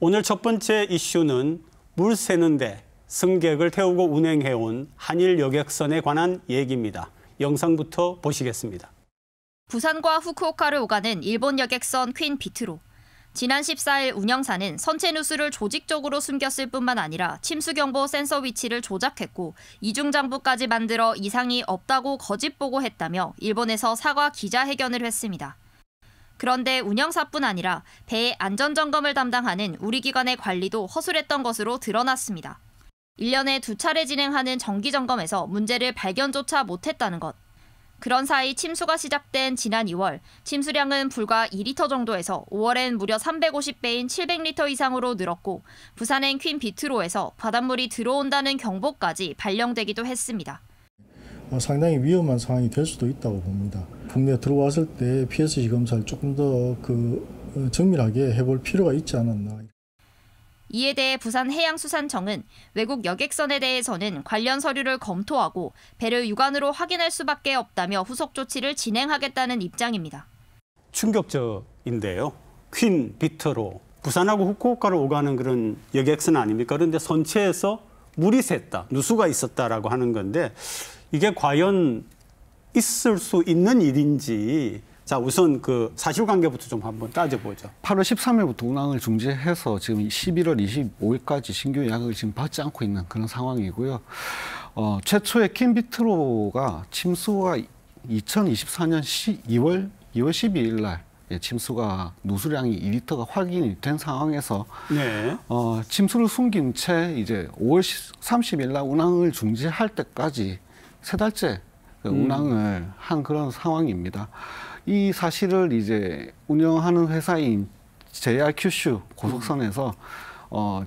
오늘 첫 번째 이슈는 물 새는데 승객을 태우고 운행해온 한일 여객선에 관한 얘기입니다. 영상부터 보시겠습니다. 부산과 후쿠오카를 오가는 일본 여객선 퀸 비트로. 지난 14일 운영사는 선체 누수를 조직적으로 숨겼을 뿐만 아니라 침수 경보 센서 위치를 조작했고 이중장부까지 만들어 이상이 없다고 거짓 보고했다며 일본에서 사과 기자회견을 했습니다. 그런데 운영사뿐 아니라 배의 안전점검을 담당하는 우리 기관의 관리도 허술했던 것으로 드러났습니다. 1년에 2차례 진행하는 정기점검에서 문제를 발견조차 못했다는 것. 그런 사이 침수가 시작된 지난 2월, 침수량은 불과 2리터 정도에서 5월엔 무려 350배인 700리터 이상으로 늘었고 부산행 퀸 비트로에서 바닷물이 들어온다는 경보까지 발령되기도 했습니다. 상당히 위험한 상황이 될 수도 있다고 봅니다. 국내에 들어왔을 때 PSC 검사를 조금 더 정밀하게 해볼 필요가 있지 않았나. 이에 대해 부산해양수산청은 외국 여객선에 대해서는 관련 서류를 검토하고 배를 육안으로 확인할 수밖에 없다며 후속 조치를 진행하겠다는 입장입니다. 충격적인데요. 퀸 비트로 부산하고 후쿠오카를 오가는 그런 여객선 아닙니까? 그런데 선체에서 물이 샜다, 누수가 있었다라고 하는 건데 이게 과연 있을 수 있는 일인지 자 우선 그 사실관계부터 좀 한번 따져보죠. 8월 13일부터 운항을 중지해서 지금 11월 25일까지 신규 예약을 지금 받지 않고 있는 그런 상황이고요. 최초의 퀸 비트로가 침수가 2024년 2월 12일 날 침수가 누수량이 2리터가 확인이 된 상황에서 네. 침수를 숨긴 채 이제 5월 30일 날 운항을 중지할 때까지 3달째 운항을 한 그런 상황입니다. 이 사실을 이제 운영하는 회사인 JR 큐슈 고속선에서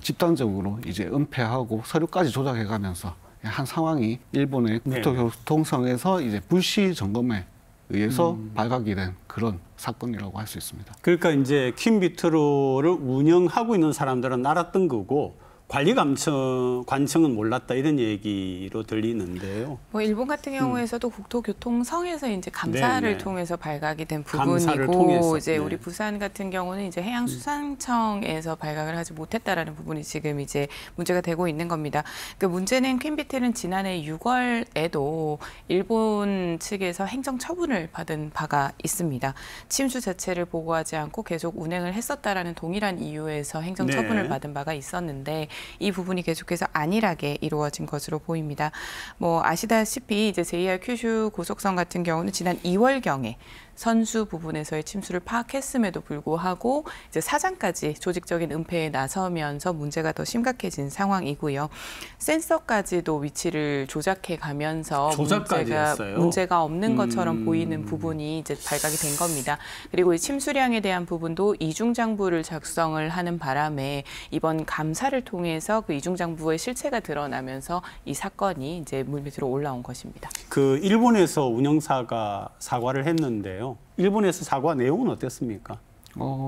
집단적으로 이제 은폐하고 서류까지 조작해가면서 한 상황이 일본의 국토교통청에서 이제 불시 점검에 의해서 발각이 된 그런 사건이라고 할 수 있습니다. 그러니까 이제 퀸 비트로를 운영하고 있는 사람들은 알았던 거고 관청은 몰랐다 이런 얘기로 들리는데요. 뭐 일본 같은 경우에서도 국토교통청에서 이제 감사를 네네. 통해서 발각이 된 감사를 부분이고 통해서, 이제 우리 부산 같은 경우는 이제 해양수산청에서 발각을 하지 못했다라는 부분이 지금 이제 문제가 되고 있는 겁니다. 그 문제는 퀸 비트는 지난해 6월에도 일본 측에서 행정 처분을 받은 바가 있습니다. 침수 자체를 보고하지 않고 계속 운행을 했었다라는 동일한 이유에서 행정 처분을 받은 바가 있었는데. 이 부분이 계속해서 안일하게 이루어진 것으로 보입니다. 뭐 아시다시피 이제 JR 큐슈 고속선 같은 경우는 지난 2월경에 선수 부분에서의 침수를 파악했음에도 불구하고 이제 사장까지 조직적인 은폐에 나서면서 문제가 더 심각해진 상황이고요. 센서까지도 위치를 조작해 가면서 문제가 없는 것처럼 보이는 부분이 이제 발각이 된 겁니다. 그리고 이 침수량에 대한 부분도 이중장부를 작성을 하는 바람에 이번 감사를 통해서 그 이중장부의 실체가 드러나면서 이 사건이 이제 물밑으로 올라온 것입니다. 그 일본에서 운영사가 사과를 했는데요. 일본에서 사과 내용은 어땠습니까?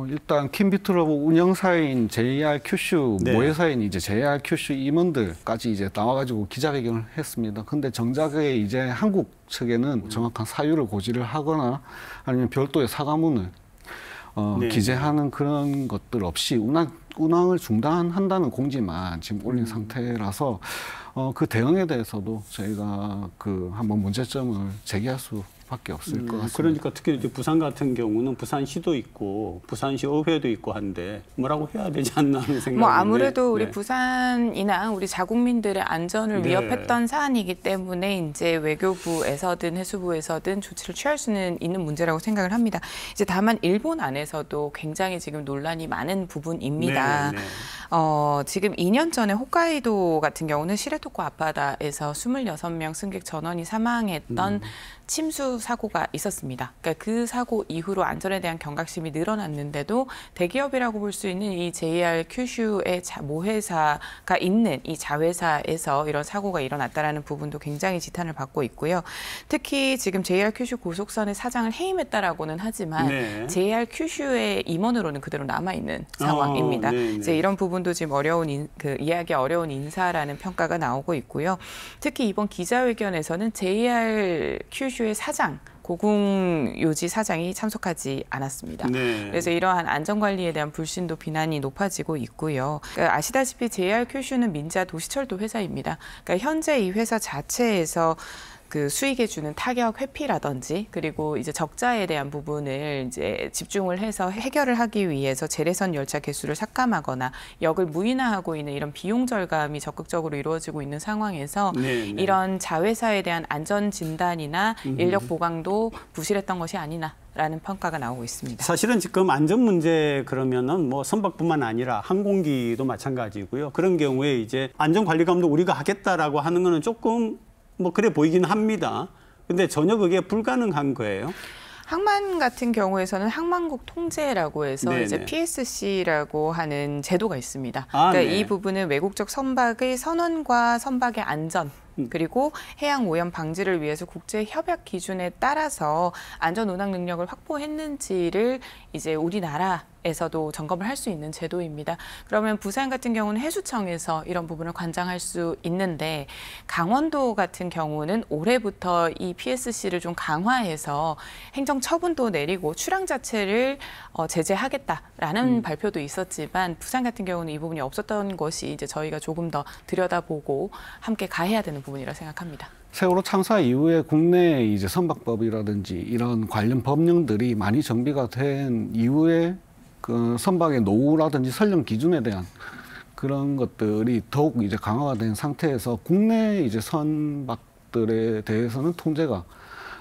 일단 퀸 비트로 운영사인 JR 큐슈 모회사인 이제 JR 큐슈 임원들까지 이제 나와가지고 기자회견을 했습니다. 근데 정작에 이제 한국 측에는 정확한 사유를 고지를 하거나 아니면 별도의 사과문을 기재하는 그런 것들 없이 운항을 중단한다는 공지만 지금 올린 상태라서 그 대응에 대해서도 저희가 한번 문제점을 제기할 수밖에 없을 것 같습니다. 그러니까 특히 이제 부산 같은 경우는 부산시도 있고 부산시 의회도 있고 한데 뭐라고 해야 되지 않나 하는 생각이. 뭐 아무래도 우리 부산이나 우리 자국민들의 안전을 위협했던 사안이기 때문에 이제 외교부에서든 해수부에서든 조치를 취할 수는 있는 문제라고 생각을 합니다. 이제 다만 일본 안에서도 굉장히 지금 논란이 많은 부분입니다. 지금 2년 전에 홋카이도 같은 경우는 시레토쿠 앞바다에서 26명 승객 전원이 사망했던 침수 사고가 있었습니다. 그러니까 그 사고 이후로 안전에 대한 경각심이 늘어났는데도 대기업이라고 볼 수 있는 이 JR 큐슈의 모회사가 있는 이 자회사에서 이런 사고가 일어났다라는 부분도 굉장히 지탄을 받고 있고요. 특히 지금 JR 큐슈 고속선의 사장을 해임했다라고는 하지만 JR 큐슈의 임원으로는 그대로 남아있는 상황입니다. 이제 이런 부분도 지금 이해하기 어려운 인사라는 평가가 나오고 있고요. 특히 이번 기자회견에서는 JR 큐슈의 사장 고궁요지 사장이 참석하지 않았습니다. 네. 그래서 이러한 안전관리에 대한 불신도 비난이 높아지고 있고요. 그러니까 아시다시피 JR 큐슈는 민자 도시철도 회사입니다. 그러니까 현재 이 회사 자체에서 그 수익에 주는 타격 회피라든지 그리고 이제 적자에 대한 부분을 이제 집중을 해서 해결을 하기 위해서 재래선 열차 개수를 삭감하거나 역을 무인화하고 있는 이런 비용 절감이 적극적으로 이루어지고 있는 상황에서 이런 자회사에 대한 안전 진단이나 인력 보강도 부실했던 것이 아니나라는 평가가 나오고 있습니다. 사실은 지금 안전 문제 그러면은 뭐 선박뿐만 아니라 항공기도 마찬가지고요. 그런 경우에 이제 안전 관리 감독 우리가 하겠다라고 하는 거는 조금 뭐 그래 보이긴 합니다. 근데 전혀 그게 불가능한 거예요. 항만 같은 경우에서는 항만국 통제라고 해서 네네. 이제 PSC라고 하는 제도가 있습니다. 아, 그러니까 네. 이 부분은 외국적 선박의 선원과 선박의 안전 그리고 해양 오염 방지를 위해서 국제 협약 기준에 따라서 안전 운항 능력을 확보했는지를 이제 우리나라에서도 점검을 할 수 있는 제도입니다. 그러면 부산 같은 경우는 해수청에서 이런 부분을 관장할 수 있는데 강원도 같은 경우는 올해부터 이 PSC를 좀 강화해서 행정 처분도 내리고 출항 자체를 제재하겠다라는 발표도 있었지만 부산 같은 경우는 이 부분이 없었던 것이 이제 저희가 조금 더 들여다보고 함께 가해야 되는 부분이라 생각합니다. 세월호 참사 이후에 국내 이제 선박법이라든지 이런 관련 법령들이 많이 정비가 된 이후에 그 선박의 노후라든지 선령 기준에 대한 그런 것들이 더욱 이제 강화가 된 상태에서 국내 이제 선박들에 대해서는 통제가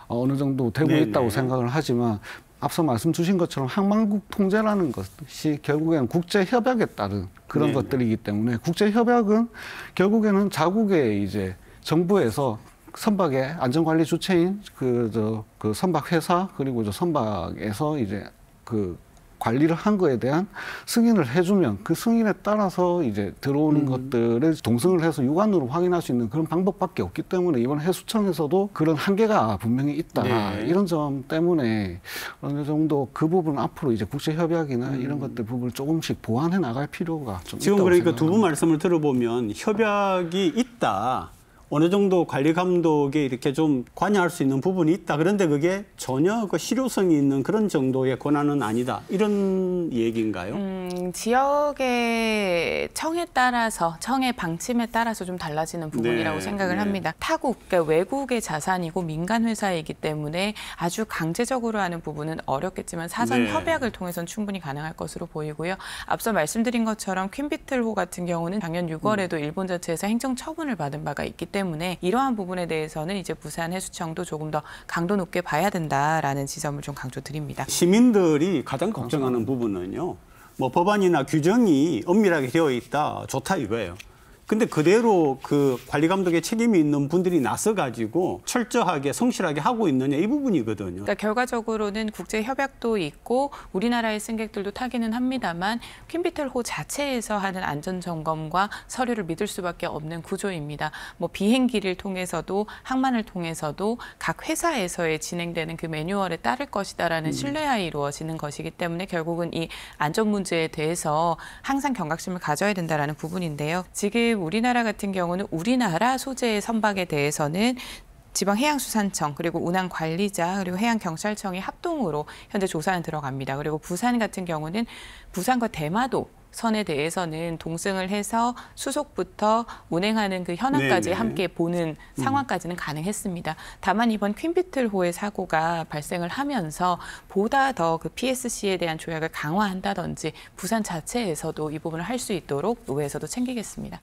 어느 정도 되고 있다고 생각을 하지만 앞서 말씀 주신 것처럼 항만국 통제라는 것이 결국에는 국제협약에 따른 그런 것들이기 때문에 국제협약은 결국에는 자국의 이제 정부에서 선박의 안전관리 주체인 그 선박 회사 그리고 저 선박에서 이제 그 관리를 한 거에 대한 승인을 해주면 그 승인에 따라서 이제 들어오는 것들을 동승을 해서 육안으로 확인할 수 있는 그런 방법밖에 없기 때문에 이번 해수청에서도 그런 한계가 분명히 있다. 이런 점 때문에 어느 정도 그 부분 앞으로 이제 국제협약이나 이런 것들 부분을 조금씩 보완해 나갈 필요가 좀 지금 있다고 그러니까 두 분 생각합니다. 말씀을 들어보면 협약이 있다. 어느 정도 관리 감독에 이렇게 좀 관여할 수 있는 부분이 있다. 그런데 그게 전혀 그 실효성이 있는 그런 정도의 권한은 아니다. 이런 얘기인가요? 지역의 청에 따라서 청의 방침에 따라서 좀 달라지는 부분이라고 생각을 합니다. 타국, 그러니까 외국의 자산이고 민간 회사이기 때문에 아주 강제적으로 하는 부분은 어렵겠지만 사전 협약을 통해서는 충분히 가능할 것으로 보이고요. 앞서 말씀드린 것처럼 퀸비틀호 같은 경우는 작년 6월에도 일본 자체에서 행정 처분을 받은 바가 있기 때문에 이러한 부분에 대해서는 이제 부산 해수청도 조금 더 강도 높게 봐야 된다라는 지점을 좀 강조드립니다. 시민들이 가장 걱정하는 부분은요. 뭐 법안이나 규정이 엄밀하게 되어 있다. 좋다 이거예요. 근데 그대로 그 관리 감독의 책임이 있는 분들이 나서 가지고 철저하게 성실하게 하고 있느냐 이 부분이거든요. 그러니까 결과적으로는 국제 협약도 있고 우리나라의 승객들도 타기는 합니다만 퀸비틀호 자체에서 하는 안전 점검과 서류를 믿을 수밖에 없는 구조입니다. 뭐 비행기를 통해서도 항만을 통해서도 각 회사에서의 진행되는 그 매뉴얼에 따를 것이다라는 신뢰하에 이루어지는 것이기 때문에 결국은 이 안전 문제에 대해서 항상 경각심을 가져야 된다라는 부분인데요. 지금 우리나라 같은 경우는 우리나라 소재의 선박에 대해서는 지방해양수산청 그리고 운항관리자 그리고 해양경찰청의 합동으로 현재 조사는 들어갑니다. 그리고 부산 같은 경우는 부산과 대마도 선에 대해서는 동승을 해서 수속부터 운행하는 그 현황까지 함께 보는 상황까지는 가능했습니다. 다만 이번 퀸비틀호의 사고가 발생을 하면서 보다 더 그 PSC에 대한 조약을 강화한다든지 부산 자체에서도 이 부분을 할 수 있도록 노회에서도 챙기겠습니다.